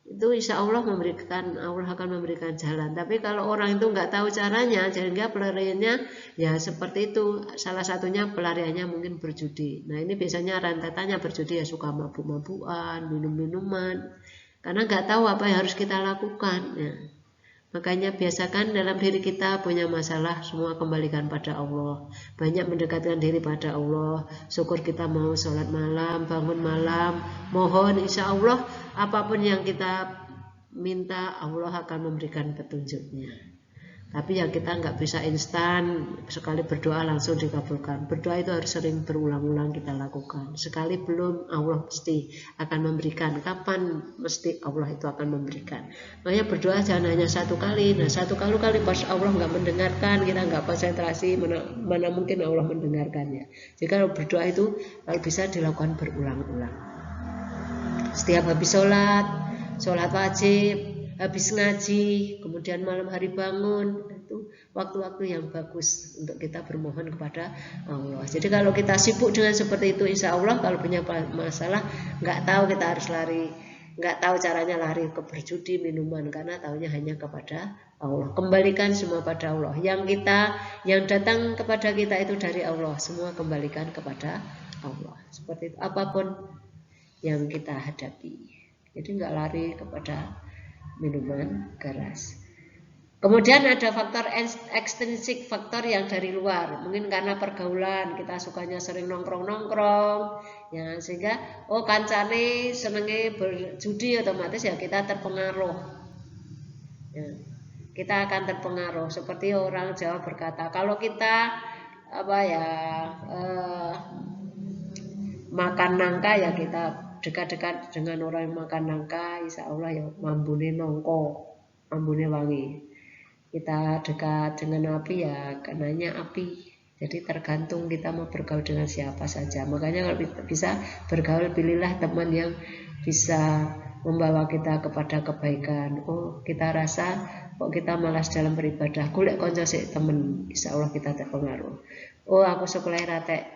itu insya Allah akan memberikan jalan. Tapi kalau orang itu nggak tahu caranya, sehingga pelariannya ya seperti itu. Salah satunya pelariannya mungkin berjudi. Nah ini biasanya rentetannya berjudi ya suka mabuk-mabukan, minum-minuman, karena nggak tahu apa yang harus kita lakukan. Ya. Makanya biasakan dalam diri kita punya masalah, semua kembalikan pada Allah. Banyak mendekatkan diri pada Allah. Syukur kita mau sholat malam, bangun malam, mohon insya Allah apapun yang kita minta Allah akan memberikan petunjuknya. Tapi yang kita nggak bisa instan, sekali berdoa langsung dikabulkan. Berdoa itu harus sering berulang-ulang kita lakukan. Sekali belum, Allah pasti akan memberikan. Kapan mesti Allah itu akan memberikan. Makanya berdoa jangan hanya satu kali. Nah satu kali pas Allah nggak mendengarkan, kita nggak konsentrasi, mana mungkin Allah mendengarkannya. Jadi kalau berdoa itu kalau bisa dilakukan berulang-ulang. Setiap habis sholat wajib, habis ngaji, kemudian malam hari bangun, itu waktu-waktu yang bagus untuk kita bermohon kepada Allah. Jadi kalau kita sibuk dengan seperti itu, insya Allah kalau punya masalah nggak tahu kita harus lari, nggak tahu caranya lari ke berjudi, minuman, karena tahunya hanya kepada Allah. Kembalikan semua pada Allah. Yang datang kepada kita itu dari Allah, semua kembalikan kepada Allah. Seperti itu, apapun yang kita hadapi. Jadi nggak lari kepada minuman keras. Kemudian ada faktor ekstrinsik, faktor yang dari luar. Mungkin karena pergaulan, kita sukanya sering nongkrong-nongkrong, ya, sehingga kancane senenge berjudi, otomatis ya kita terpengaruh. Ya, kita akan terpengaruh. Seperti orang Jawa berkata, kalau kita makan nangka, ya kita dekat-dekat dengan orang yang makan nangka, insya Allah ya mambune nongko, mambune wangi. Kita dekat dengan api, ya kenanya api. Jadi tergantung kita mau bergaul dengan siapa saja. Makanya kalau bisa bergaul, pilihlah teman yang bisa membawa kita kepada kebaikan. Kita rasa kok kita malas dalam beribadah, golek konco sik temen, insya Allah kita terpengaruh. Aku sekolah ratek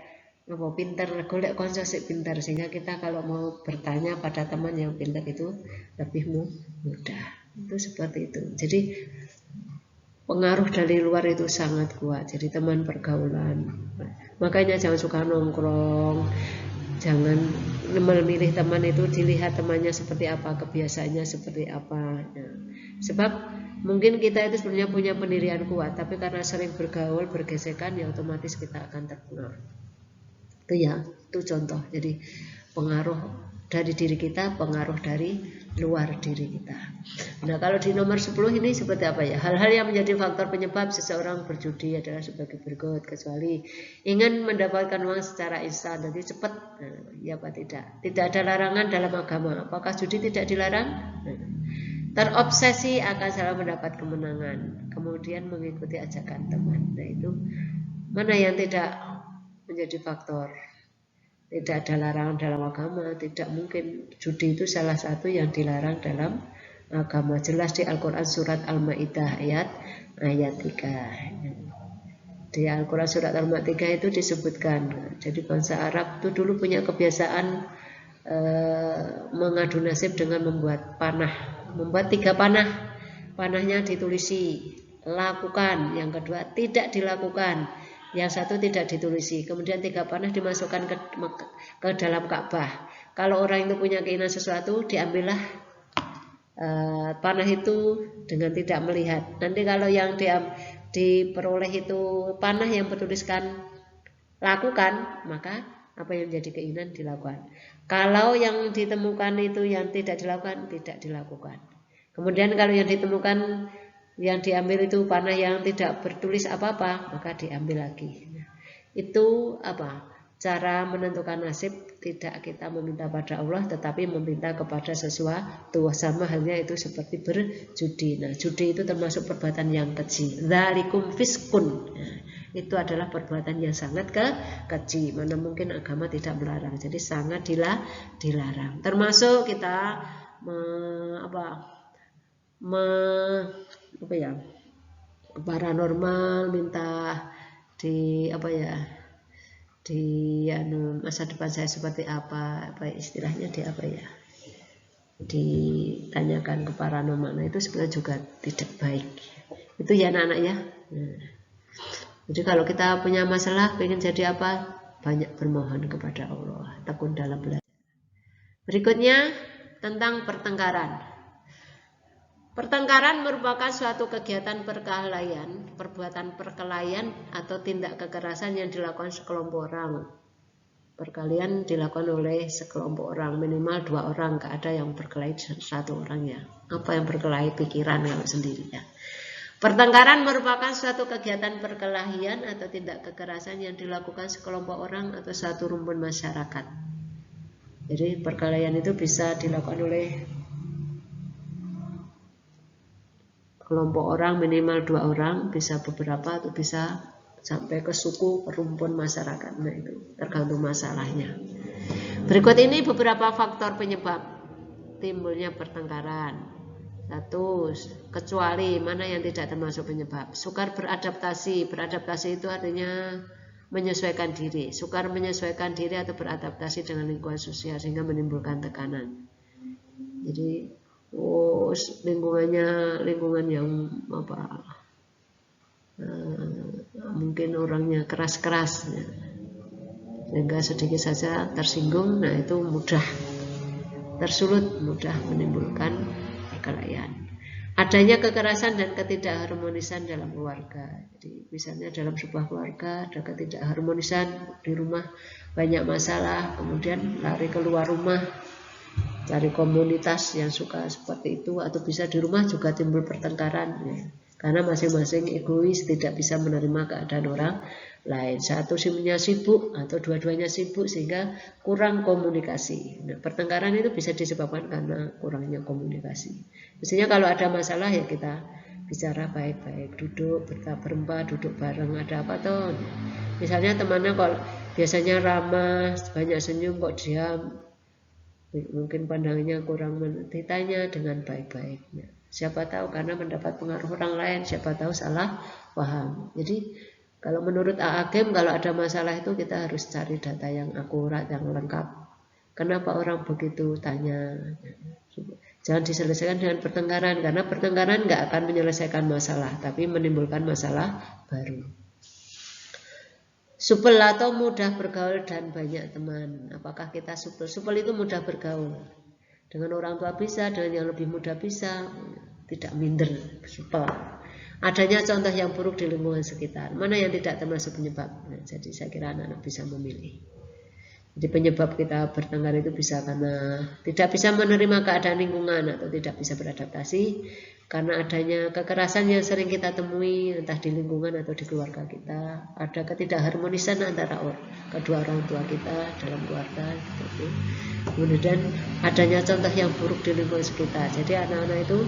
pinter, golek konco sik pinter, sehingga kita kalau mau bertanya pada teman yang pintar itu lebih mudah. Itu seperti itu. Jadi pengaruh dari luar itu sangat kuat. Jadi teman pergaulan. Makanya jangan suka nongkrong. Jangan memilih teman itu, dilihat temannya seperti apa, kebiasaannya seperti apa. Nah, sebab mungkin kita itu sebenarnya punya pendirian kuat, tapi karena sering bergaul, bergesekan, ya otomatis kita akan terpengaruh. Itu contoh. Jadi pengaruh dari diri kita, pengaruh dari luar diri kita. Nah, kalau di nomor 10 ini seperti apa ya? Hal-hal yang menjadi faktor penyebab seseorang berjudi adalah sebagai berikut, kecuali ingin mendapatkan uang secara instan, jadi cepat. Ya apa tidak? Tidak ada larangan dalam agama. Apakah judi tidak dilarang? Terobsesi akan selalu mendapat kemenangan, kemudian mengikuti ajakan teman. Nah, itu mana yang tidak menjadi faktor? Tidak ada larangan dalam agama, tidak mungkin. Judi itu salah satu yang dilarang dalam agama. Jelas di Al-Quran surat Al-Ma'idah ayat 3. Di Al-Quran surat Al-Ma'idah 3 itu disebutkan. Jadi bangsa Arab itu dulu punya kebiasaan mengadu nasib dengan membuat panah. Membuat 3 panah. Panahnya ditulisi lakukan, yang kedua tidak dilakukan, yang satu tidak ditulisi. Kemudian 3 panah dimasukkan ke dalam Ka'bah. Kalau orang itu punya keinginan sesuatu, diambillah panah itu dengan tidak melihat. Nanti kalau yang diperoleh itu panah yang bertuliskan lakukan, maka apa yang menjadi keinginan dilakukan. Kalau yang ditemukan itu yang tidak dilakukan, tidak dilakukan. Kemudian kalau yang ditemukan, yang diambil itu panah yang tidak bertulis apa-apa, maka diambil lagi. Itu cara menentukan nasib. Tidak kita meminta pada Allah, tetapi meminta kepada sesuatu. Sama halnya itu seperti berjudi. Nah, judi itu termasuk perbuatan yang keji. Dzalikum fiskun. Itu adalah perbuatan yang sangat keji. Mana mungkin agama tidak melarang. Jadi sangat dilarang. Termasuk kita paranormal, minta di masa depan saya seperti apa istilahnya, ditanyakan ke paranormal. Nah, itu sebenarnya juga tidak baik. Itu ya anak-anak ya. Jadi kalau kita punya masalah, pengen jadi apa, banyak bermohon kepada Allah, tekun dalam belajar. Berikutnya tentang pertengkaran. Pertengkaran merupakan suatu kegiatan perbuatan perkelahian atau tindak kekerasan yang dilakukan sekelompok orang. Perkelahian dilakukan oleh sekelompok orang, minimal 2 orang, gak ada yang berkelahi 1 orang ya. Apa yang berkelahi pikiran kalau sendiri ya. Pertengkaran merupakan suatu kegiatan perkelahian atau tindak kekerasan yang dilakukan sekelompok orang atau satu rumpun masyarakat. Jadi perkelahian itu bisa dilakukan oleh kelompok orang, minimal 2 orang, bisa beberapa atau bisa sampai ke suku, rumpun masyarakat. Nah, itu tergantung masalahnya. Berikut ini beberapa faktor penyebab timbulnya pertengkaran. Satu, kecuali mana yang tidak termasuk penyebab. Sukar beradaptasi. Beradaptasi itu artinya menyesuaikan diri. Sukar menyesuaikan diri atau beradaptasi dengan lingkungan sosial sehingga menimbulkan tekanan. Jadi lingkungan yang mungkin orangnya keras-keras, sehingga sedikit saja tersinggung. Nah, itu mudah tersulut, mudah menimbulkan perkelahian. Adanya kekerasan dan ketidakharmonisan dalam keluarga. Jadi misalnya dalam sebuah keluarga ada ketidakharmonisan, di rumah banyak masalah, kemudian lari keluar rumah, cari komunitas yang suka seperti itu, atau bisa di rumah juga timbul pertengkaran, ya. Karena masing-masing egois, tidak bisa menerima keadaan orang lain. Satu simnya sibuk atau dua-duanya sibuk sehingga kurang komunikasi. Nah, pertengkaran itu bisa disebabkan karena kurangnya komunikasi. Mestinya kalau ada masalah ya kita bicara baik-baik, duduk berempat, duduk bareng, ada apa toh. Misalnya temannya kalau biasanya ramah, banyak senyum kok diam, mungkin pandangannya kurang, ditanya dengan baik-baik. Siapa tahu karena mendapat pengaruh orang lain, siapa tahu salah paham. Jadi kalau menurut A'agim, kalau ada masalah itu kita harus cari data yang akurat, yang lengkap. Kenapa orang begitu tanya? Jangan diselesaikan dengan pertengkaran, karena pertengkaran nggak akan menyelesaikan masalah, tapi menimbulkan masalah baru. Supel atau mudah bergaul dan banyak teman. Apakah kita supel? Supel itu mudah bergaul. Dengan orang tua bisa, dengan yang lebih muda bisa, tidak minder, supel. Adanya contoh yang buruk di lingkungan sekitar, mana yang tidak termasuk penyebab. Nah, jadi saya kira anak-anak bisa memilih. Jadi penyebab kita bertengkar itu bisa karena tidak bisa menerima keadaan lingkungan atau tidak bisa beradaptasi, karena adanya kekerasan yang sering kita temui entah di lingkungan atau di keluarga kita, ada ketidakharmonisan antara kedua orang tua kita dalam keluarga, gitu. Kemudian adanya contoh yang buruk di lingkungan sekitar. Jadi anak-anak itu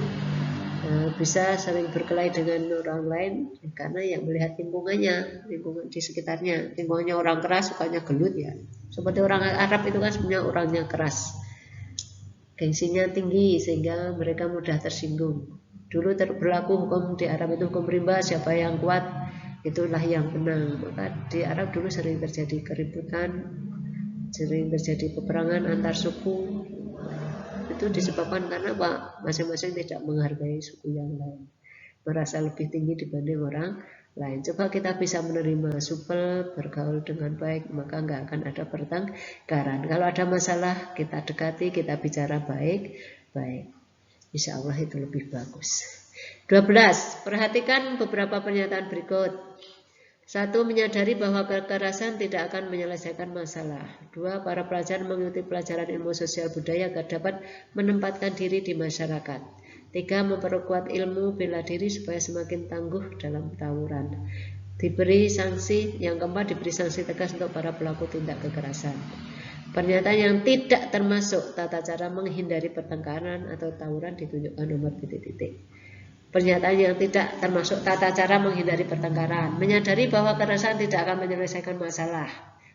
bisa sering berkelahi dengan orang lain karena yang melihat lingkungan di sekitarnya. Lingkungannya orang keras, sukanya gelut, ya. Seperti orang Arab itu kan sebenarnya orangnya keras, gengsinya tinggi sehingga mereka mudah tersinggung. Dulu berlaku hukum di Arab itu hukum rimba, siapa yang kuat itulah yang menang. Maka di Arab dulu sering terjadi keributan, sering terjadi peperangan antar suku. Itu disebabkan karena Pak, masing-masing tidak menghargai suku yang lain, merasa lebih tinggi dibanding orang lain. Coba kita bisa menerima, supel, bergaul dengan baik, maka nggak akan ada pertengkaran. Kalau ada masalah kita dekati, kita bicara baik-baik, insya Allah itu lebih bagus. 12. Perhatikan beberapa pernyataan berikut. 1. Menyadari bahwa kekerasan tidak akan menyelesaikan masalah. 2. Para pelajar mengikuti pelajaran ilmu sosial budaya agar dapat menempatkan diri di masyarakat. 3. Memperkuat ilmu bela diri supaya semakin tangguh dalam tawuran. Diberi sanksi. Yang keempat, diberi sanksi tegas untuk para pelaku tindak kekerasan. Pernyataan yang tidak termasuk tata cara menghindari pertengkaran atau tawuran ditunjukkan nomor titik-titik. Pernyataan yang tidak termasuk tata cara menghindari pertengkaran. Menyadari bahwa kekerasan tidak akan menyelesaikan masalah.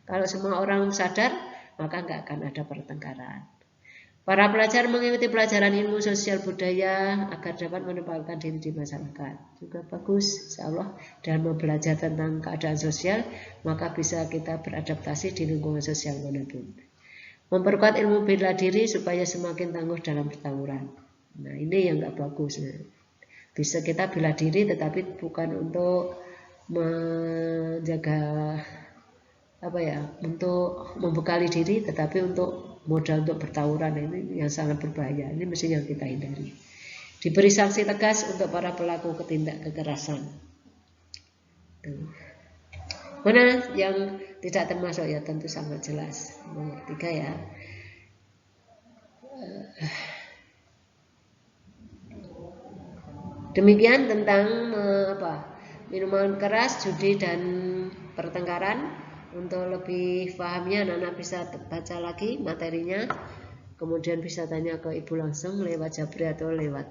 Kalau semua orang sadar, maka nggak akan ada pertengkaran. Para pelajar mengikuti pelajaran ilmu sosial budaya agar dapat menempatkan diri di masyarakat. Juga bagus, insya Allah, dalam belajar tentang keadaan sosial, maka bisa kita beradaptasi di lingkungan sosial manapun. Memperkuat ilmu bela diri supaya semakin tangguh dalam bertawuran. Nah, ini yang nggak bagus. Bisa kita bela diri tetapi bukan untuk menjaga untuk membekali diri, tetapi untuk modal untuk bertawuran. Ini yang sangat berbahaya. Ini mesti yang kita hindari. Diberi sanksi tegas untuk para pelaku tindak kekerasan. Mana yang tidak termasuk, ya tentu sangat jelas. Nomor 3 ya. Demikian tentang minuman keras, judi dan pertengkaran. Untuk lebih pahamnya anak-anak bisa baca lagi materinya, kemudian bisa tanya ke ibu langsung lewat Jabri atau lewat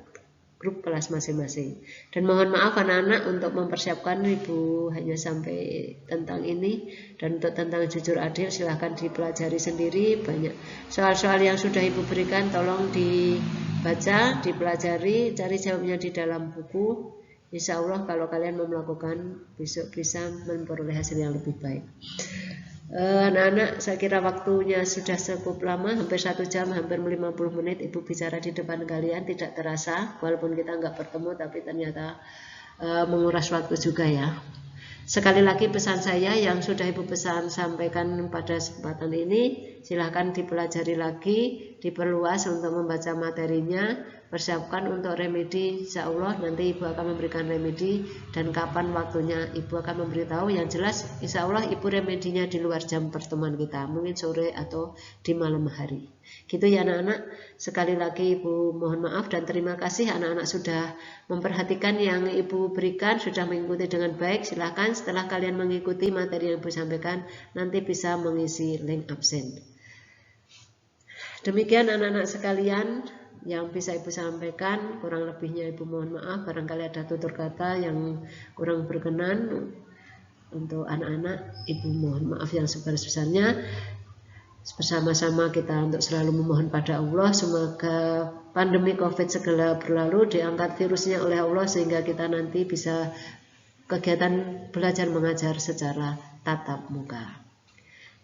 grup kelas masing-masing. Dan mohon maaf anak-anak, untuk mempersiapkan ibu hanya sampai tentang ini, dan untuk tentang jujur adil silahkan dipelajari sendiri. Banyak soal-soal yang sudah ibu berikan tolong di baca, dipelajari, cari jawabnya di dalam buku. Insya Allah kalau kalian mau melakukan, besok bisa memperoleh hasil yang lebih baik. Anak-anak, saya kira waktunya sudah cukup lama, hampir 1 jam, hampir 50 menit Ibu bicara di depan kalian, tidak terasa, walaupun kita nggak bertemu, tapi ternyata menguras waktu juga ya. Sekali lagi pesan saya yang sudah Ibu pesan sampaikan pada kesempatan ini, silahkan dipelajari lagi, diperluas untuk membaca materinya, persiapkan untuk remedi. Insya Allah nanti Ibu akan memberikan remedi dan kapan waktunya Ibu akan memberitahu. Yang jelas Insya Allah Ibu remedinya di luar jam pertemuan kita, mungkin sore atau di malam hari. Gitu ya anak-anak. Sekali lagi Ibu mohon maaf dan terima kasih anak-anak sudah memperhatikan yang Ibu berikan, sudah mengikuti dengan baik. Silahkan setelah kalian mengikuti materi yang Ibu sampaikan, nanti bisa mengisi link absen. Demikian anak-anak sekalian yang bisa Ibu sampaikan, kurang lebihnya Ibu mohon maaf, barangkali ada tutur kata yang kurang berkenan untuk anak-anak, Ibu mohon maaf yang sebesar-besarnya. Bersama-sama kita untuk selalu memohon pada Allah, semoga pandemi COVID segera berlalu, diangkat virusnya oleh Allah sehingga kita nanti bisa kegiatan belajar mengajar secara tatap muka.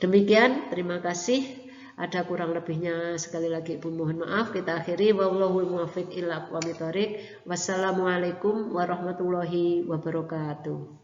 Demikian, terima kasih. Ada kurang lebihnya sekali lagi Ibu mohon maaf. Kita akhiri, wallahul muwaffiq ila aqwamit thoriq. Wassalamualaikum warahmatullahi wabarakatuh.